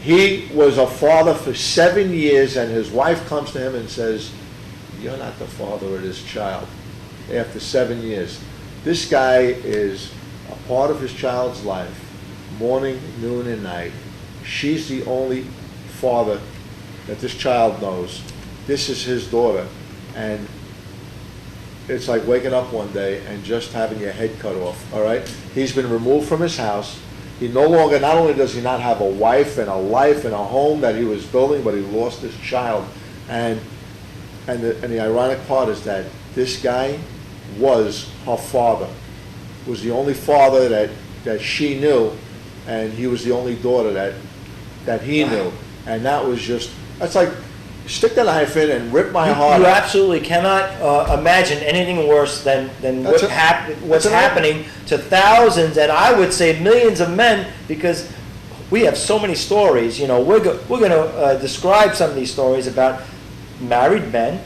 He was a father for 7 years, and his wife comes to him and says, "You're not the father of this child," after 7 years. This guy is a part of his child's life, morning, noon, and night. She's the only father that this child knows. This is his daughter, and it's like waking up one day and just having your head cut off, all right? He's been removed from his house. He no longer, not only does he not have a wife and a life and a home that he was building, but he lost his child. And the ironic part is that this guy was her father, was the only father that she knew, and he was the only daughter that he knew. And that was just, that's like, stick the knife in and rip my heart You out. absolutely cannot imagine anything worse than what's happening to thousands, and I would say millions of men, because we have so many stories. You know, we're going to describe some of these stories about married men,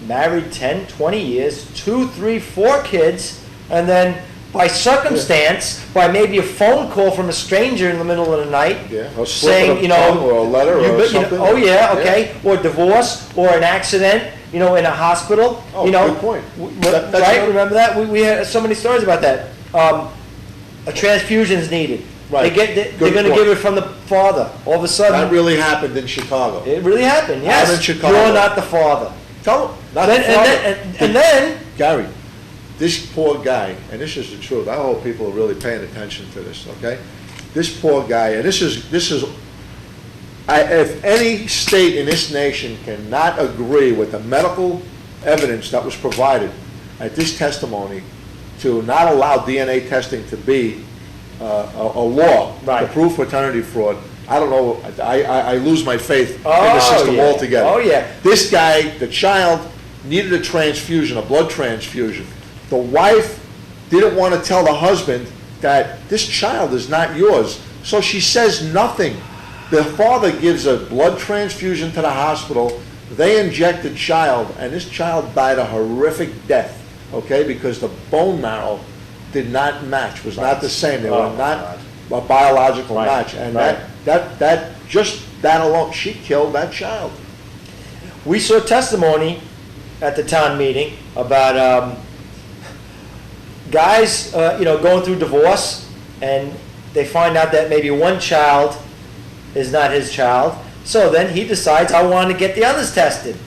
married 10, 20 years, 2, 3, 4 kids, and then by circumstance, by maybe a phone call from a stranger in the middle of the night, saying, you know, or a letter or something. Oh yeah, okay, or divorce, or an accident, you know, in a hospital. Oh, you know, good point. Right? Right. Remember that? We had so many stories about that. A transfusion is needed. Right. They're going to give it from the father. All of a sudden, That really happened in Chicago. it really happened. Yes, Out in Chicago. you're not the father. Tell him, not the father. And then Gary, this poor guy, and this is the truth, I hope people are really paying attention to this, okay? This poor guy, and this is, if any state in this nation cannot agree with the medical evidence that was provided at this testimony to not allow DNA testing to be a law to prove paternity fraud, I don't know, I lose my faith in the system altogether. Oh yeah. This guy, the child, needed a transfusion, a blood transfusion. The wife didn't want to tell the husband that this child is not yours, so she says nothing. The father gives a blood transfusion to the hospital. They inject the child, and this child died a horrific death, okay, because the bone marrow did not match, was not the same. They were not a biological match, and that just that alone, she killed that child. we saw testimony at the town meeting about guys, you know, going through divorce, and they find out that maybe one child is not his child. So then he decides, I want to get the others tested.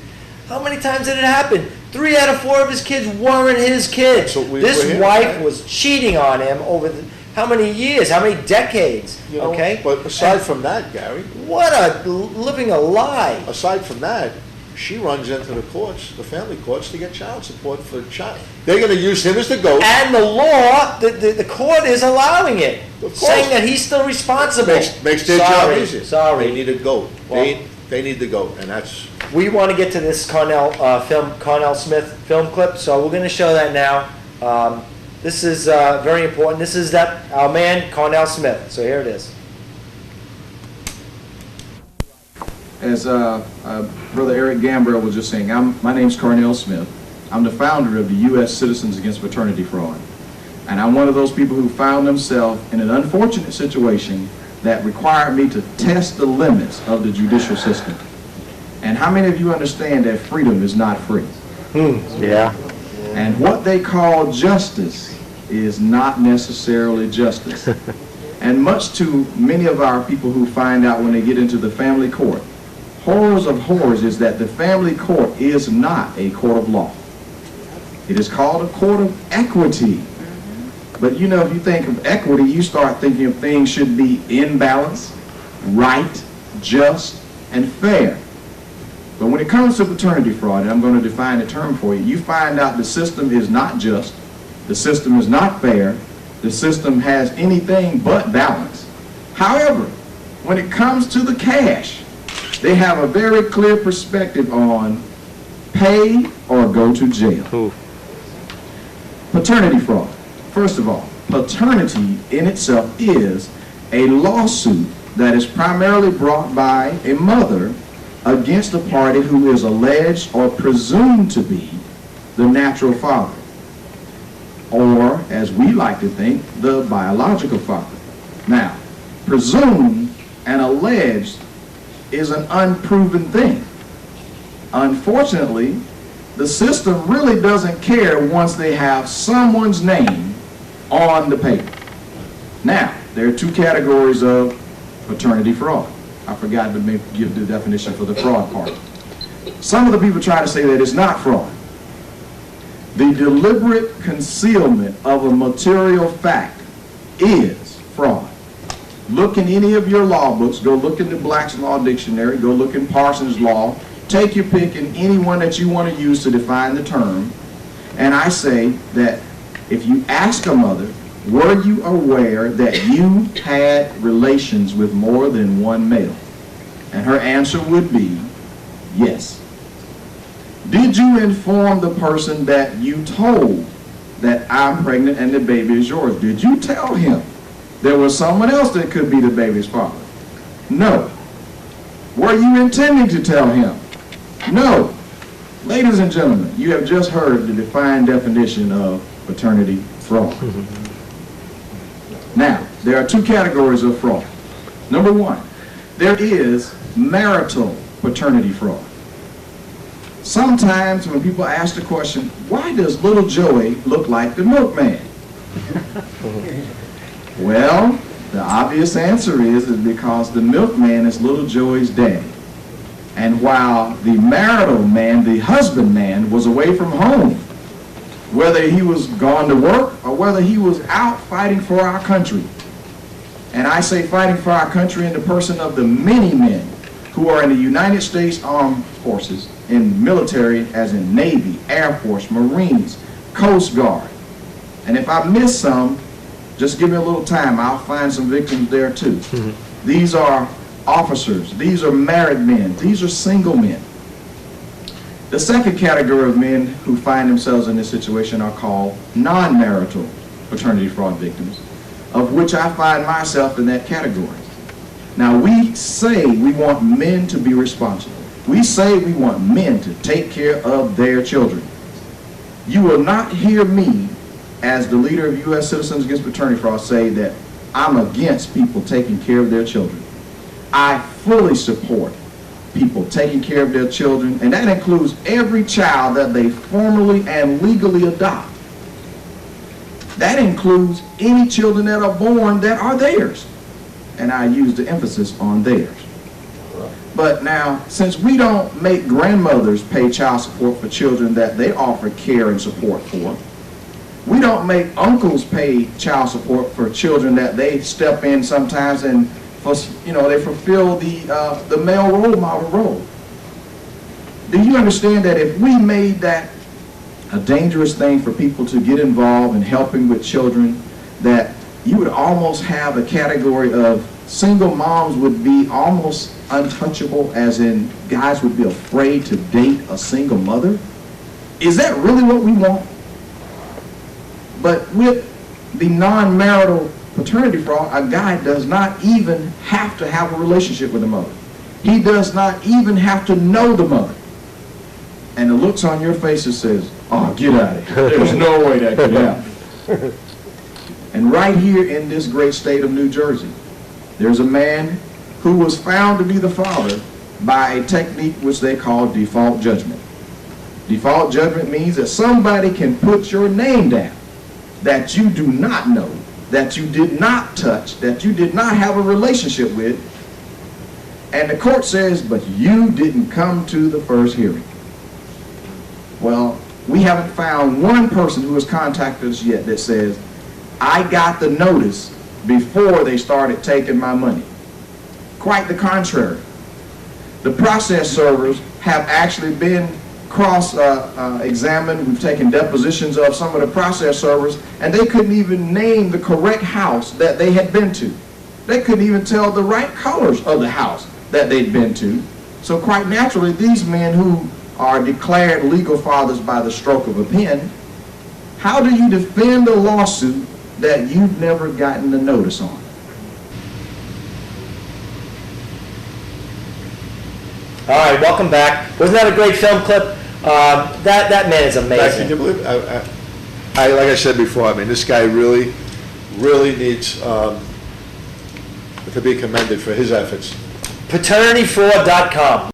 How many times did it happen? 3 out of 4 of his kids weren't his kids. This wife was cheating on him over how many years, how many decades, You know, okay? But aside from that, Gary, What a living a lie. aside from that, she runs into the courts, the family courts, to get child support for the child. They're going to use him as the goat. And the law, the court is allowing it, saying that he's still responsible. Makes their job easier. Sorry. They need a goat. Well, They need the goat, and that's... We want to get to this Cornell Smith film clip, so we're going to show that now. This is very important. This is our man, Cornell Smith. So here it is. As Brother Eric Gambrell was just saying, my name's Cornell Smith. I'm the founder of the U.S. Citizens Against Paternity Fraud. And I'm one of those people who found themselves in an unfortunate situation that required me to test the limits of the judicial system. And how many of you understand that freedom is not free? Yeah. And what they call justice is not necessarily justice. And much to many of our people who find out when they get into the family court, horrors of horrors is that the family court is not a court of law. It is called a court of equity. But you know, if you think of equity, you start thinking of things should be in balance, right, just, and fair. But when it comes to paternity fraud, and I'm going to define the term for you, you find out the system is not just, the system is not fair, the system has anything but balance. However, when it comes to the cash, they have a very clear perspective on pay or go to jail. Paternity fraud. First of all, paternity in itself is a lawsuit that is primarily brought by a mother against a party who is alleged or presumed to be the natural father, or, as we like to think, the biological father. Now, presumed and alleged is an unproven thing. Unfortunately, the system really doesn't care once they have someone's name on the paper. Now, there are two categories of paternity fraud. I forgot to give the definition for the fraud part. Some of the people try to say that it's not fraud. The deliberate concealment of a material fact is fraud. Look in any of your law books, go look in the Black's Law Dictionary, go look in Parsons Law, take your pick in any one that you want to use to define the term, and I say that if you ask a mother, were you aware that you had relations with more than one male? And her answer would be yes. Did you inform the person that you told that I'm pregnant and the baby is yours? Did you tell him there was someone else that could be the baby's father? No. Were you intending to tell him? No. Ladies and gentlemen, you have just heard the defined definition of paternity fraud. Now, there are two categories of fraud. Number one, there is marital paternity fraud. Sometimes when people ask the question, why does little Joey look like the milkman? Well, the obvious answer is because the milkman is little Joey's daddy. And while the marital man, the husband man, was away from home, whether he was gone to work or whether he was out fighting for our country. And I say fighting for our country in the person of the many men who are in the United States Armed Forces, in military as in Navy, Air Force, Marines, Coast Guard. And if I miss some, just give me a little time, I'll find some victims there too. These are officers, these are married men, these are single men. The second category of men who find themselves in this situation are called non-marital paternity fraud victims, of which I find myself in that category. Now, we say we want men to be responsible. We say we want men to take care of their children. You will not hear me, as the leader of U.S. Citizens Against Paternity Fraud, say that I'm against people taking care of their children. I fully support people taking care of their children, and that includes every child that they formally and legally adopt. That includes any children that are born that are theirs. And I use the emphasis on theirs. But now, since we don't make grandmothers pay child support for children that they offer care and support for, we don't make uncles pay child support for children that they step in sometimes and they fulfill the male role model role. Do you understand that if we made that a dangerous thing for people to get involved in helping with children, that you would almost have a category of single moms would be almost untouchable, as in guys would be afraid to date a single mother? Is that really what we want? But with the non-marital paternity fraud, a guy does not even have to have a relationship with the mother. He does not even have to know the mother. And the looks on your faces says, oh, get out of here. There's no way that could happen. And right here in this great state of New Jersey, there's a man who was found to be the father by a technique which they call default judgment. Default judgment means that somebody can put your name down that you do not know, that you did not touch, that you did not have a relationship with, and the court says, but you didn't come to the first hearing. Well, we haven't found one person who has contacted us yet that says, I got the notice before they started taking my money. Quite the contrary. The process servers have actually been cross-examined. We've taken depositions of some of the process servers, and they couldn't even name the correct house that they had been to. They couldn't even tell the right colors of the house that they'd been to. So quite naturally, these men who are declared legal fathers by the stroke of a pen, how do you defend a lawsuit that you've never gotten the notice on? All right, welcome back. Wasn't that a great film clip? That man is amazing. Can you believe like I said before, I mean, this guy really needs to be commended for his efforts. PaternityFraud.com.